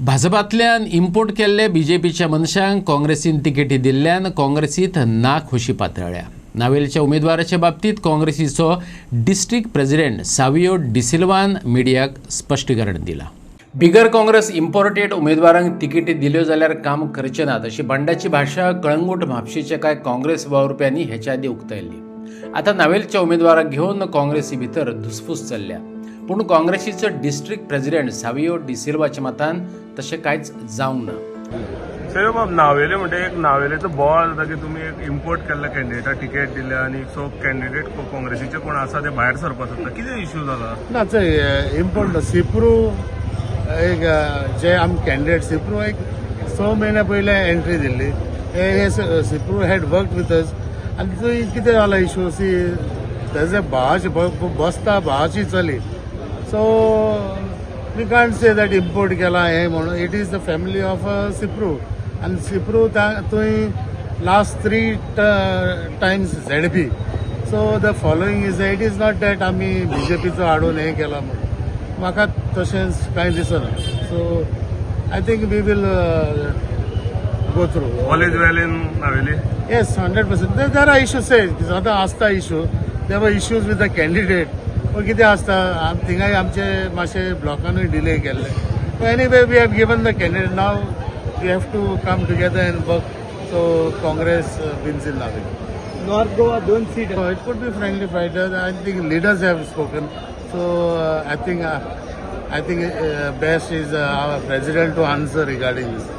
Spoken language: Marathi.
भाजपांतल्यान इम्पोर्ट केल्ले बीजेपीच्या मनशांक काँग्रेसीन तिकेटी दिल्ल्यान काँग्रेसीत नाखुशी पातळ्ळ्या. नावेलच्या उमेदवाराचे बाबतीत काँग्रेसीचो डिस्ट्रिक्ट प्रेसिडेंट सावियो डिसिल्वान मिडियाक स्पश्टीकरण दिला. बिगर काँग्रेस इम्पोर्टेड उमेदवारांक तिकेटी दिल्यो जाल्यार काम करचे नात अशी बंडाची भाशा कळंगूट म्हापशेच्या कांय काँग्रेस वावुरप्यांनी हेच्या आदी उक्तायल्ली. आता नावेलच्या उमेदवाराक घेवन काँग्रेसी भितर धुसफूस चल्ल्या. पूण काँग्रेसीचो डिस्ट्रिक्ट प्रेसिडेंट सावियो डिसिल्वाच्या मतान तशें कांयच जावंक ना. सर बाब नावेले म्हणजे एक नावेलेचो बोवाळ जाता की तुमी एक इम्पोर्ट केल्ल्या कॅन्डिडेटाक टिकेट दिल्या आनी सो कॅन्डिडेट काँग्रेसीचे कोण आसा ते भायर सरपाक सोदता. कितें इश्यू जाला? ना ते इम्पोर्ट सिप्रू एक जे आम कॅन्डिडेट सिप्रू एक 6 म्हयने पयले एंट्री दिल्ली. सिप्रू हॅड वर्क विथ अस आनी थंय कितें जाला इश्यू सी तेजे भावाची बसता भावाची चली. So we can't say that import केला हे म्हणून. It is the family of सिप्रू आनी सिप्रू थंय last 3 times ZP. So the following is it is not that आमी बीजेपीचो हाडून हे केला म्हणून म्हाका तशें कांय दिसना. So I think we will go through. All is well in नावेली? Yes, 100%. There are issues. आता आसता issue. There were issues with the candidate. पण कितें आसता थिंगाय आमचे मातशे ब्लॉकानूय डिले केल्ले. Anyway, we have given the candidate. Now we have to come together and work. So Congress wins in Naveli. North Goa 2 seat. So it could be friendly fighters. I think leaders have spoken. So I think best is our president to answer regarding this.